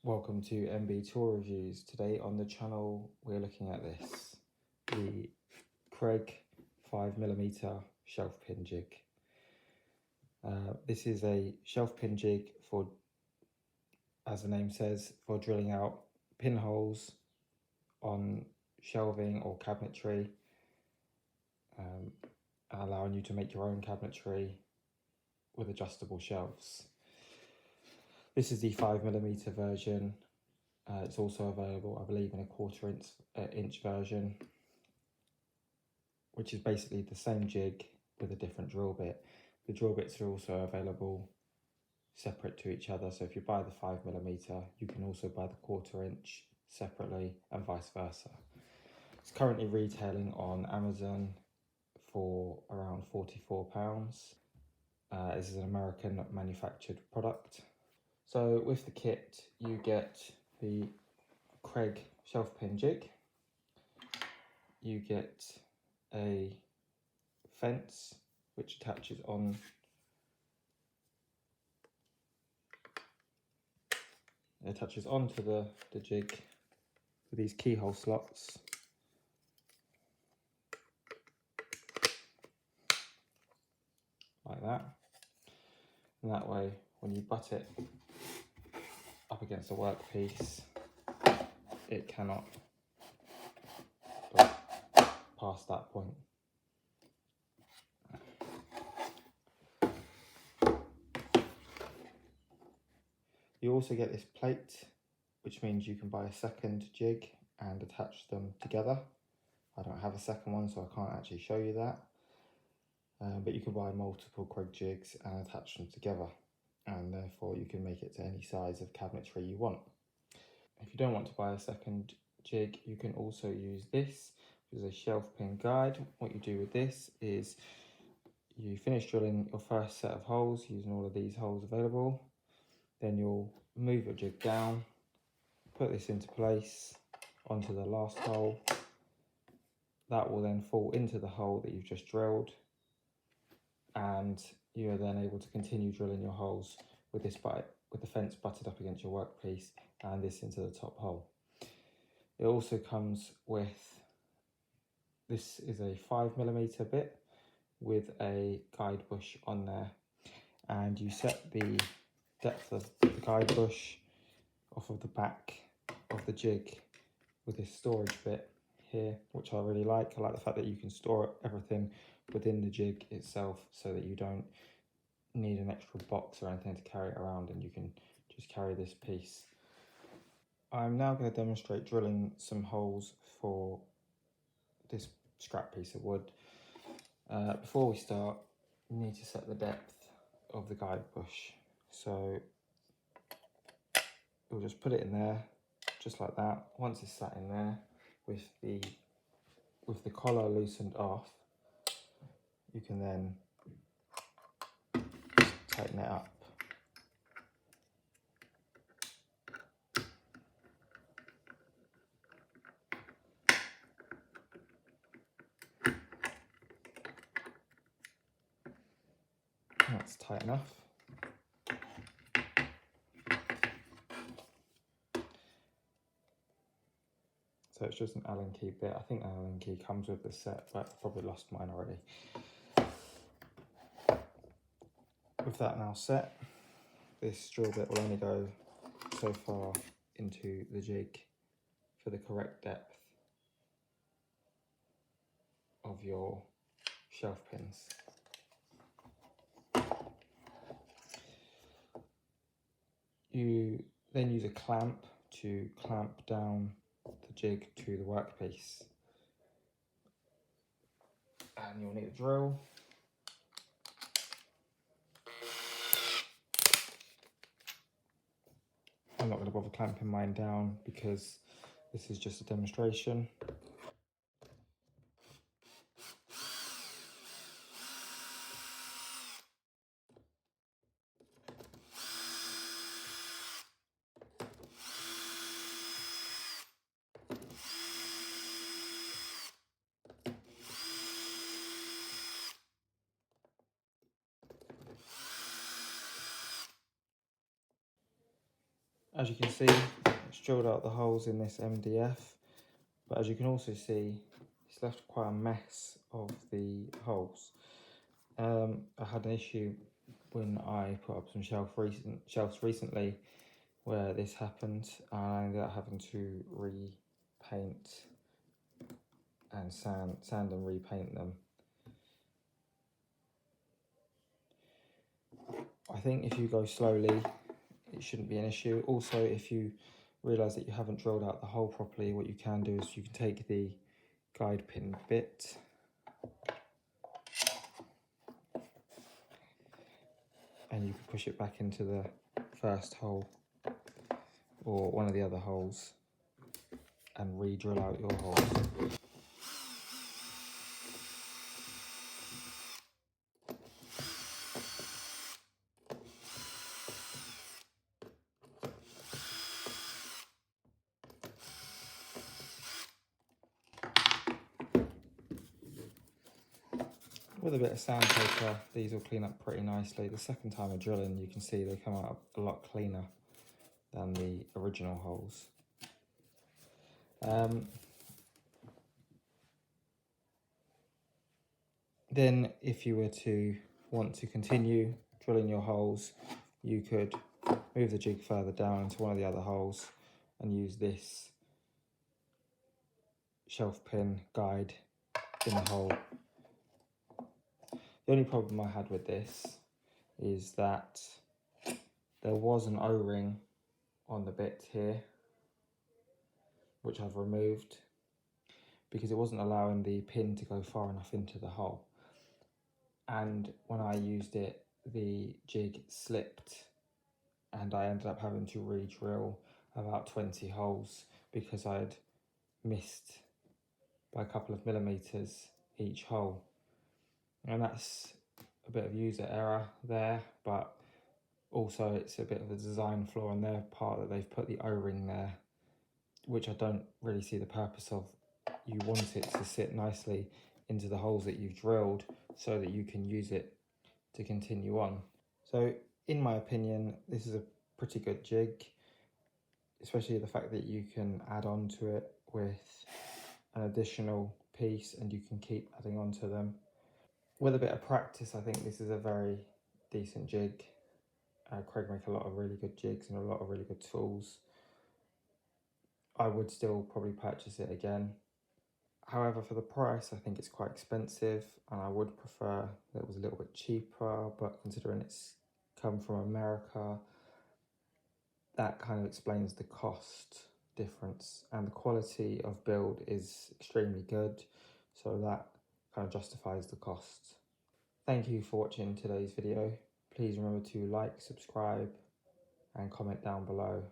Welcome to MB Tool Reviews. Today on the channel we're looking at this, the Kreg 5mm shelf pin jig. This is a shelf pin jig for, as the name says, for drilling out pinholes on shelving or cabinetry, allowing you to make your own cabinetry with adjustable shelves. This is the 5mm version. It's also available, I believe, in a 1/4 inch version, which is basically the same jig with a different drill bit. The drill bits are also available separate to each other, so if you buy the 5mm, you can also buy the 1/4 inch separately and vice versa. It's currently retailing on Amazon for around £44. This is an American manufactured product. So with the kit, you get the Kreg shelf pin jig, you get a fence which attaches on onto the jig with these keyhole slots. Like that. And that way, when you butt it up against the workpiece, it cannot go past that point. You also get this plate, which means you can buy a second jig and attach them together. I don't have a second one, so I can't actually show you that. But you can buy multiple Kreg jigs and attach them together, and therefore you can make it to any size of cabinetry you want. If you don't want to buy a second jig, you can also use this, which is a shelf pin guide. What you do with this is you finish drilling your first set of holes using all of these holes available. Then you'll move your jig down, put this into place onto the last hole. That will then fall into the hole that you've just drilled, and you are then able to continue drilling your holes with this with the fence butted up against your workpiece and this into the top hole. It also comes with, this is a 5mm bit with a guide bush on there, and you set the depth of the guide bush off of the back of the jig with this storage bit here, which I really like. I like the fact that you can store everything within the jig itself so that you don't need an extra box or anything to carry it around, and you can just carry this piece. I'm now going to demonstrate drilling some holes for this scrap piece of wood. Before we start, you need to set the depth of the guide bush. So we'll just put it in there, just like that. Once it's sat in there, with the collar loosened off, you can then tighten it up. That's tight enough. So it's just an Allen key bit. I think the Allen key comes with the set, but I've probably lost mine already. With that now set, this drill bit will only go so far into the jig for the correct depth of your shelf pins. You then use a clamp to clamp down the jig to the workpiece. And you'll need a drill. I'm not going to bother clamping mine down because this is just a demonstration. As you can see, it's drilled out the holes in this MDF, but as you can also see, it's left quite a mess of the holes. I had an issue when I put up some shelves recently where this happened, and I ended up having to repaint and sand and repaint them. I think if you go slowly, it shouldn't be an issue. Also, if you realise that you haven't drilled out the hole properly, what you can do is you can take the guide pin bit and you can push it back into the first hole or one of the other holes and re-drill out your holes. With a bit of sandpaper, these will clean up pretty nicely. The second time of drilling, you can see they come out a lot cleaner than the original holes. Then if you were to want to continue drilling your holes, you could move the jig further down into one of the other holes and use this shelf pin guide in the hole. The only problem I had with this is that there was an O-ring on the bit here, which I've removed because it wasn't allowing the pin to go far enough into the hole. And when I used it, the jig slipped and I ended up having to re-drill about 20 holes because I'd missed by a couple of millimeters each hole. And that's a bit of user error there, but also it's a bit of a design flaw on their part that they've put the O-ring there, which I don't really see the purpose of. You want it to sit nicely into the holes that you've drilled so that you can use it to continue on. So in my opinion, this is a pretty good jig, especially the fact that you can add on to it with an additional piece and you can keep adding on to them. With a bit of practice, I think this is a very decent jig. Kreg make a lot of really good jigs and a lot of really good tools. I would still probably purchase it again. However, for the price, I think it's quite expensive and I would prefer that it was a little bit cheaper, but considering it's come from America, that kind of explains the cost difference, and the quality of build is extremely good, so that kind of justifies the cost. Thank you for watching today's video. Please remember to like, subscribe and comment down below.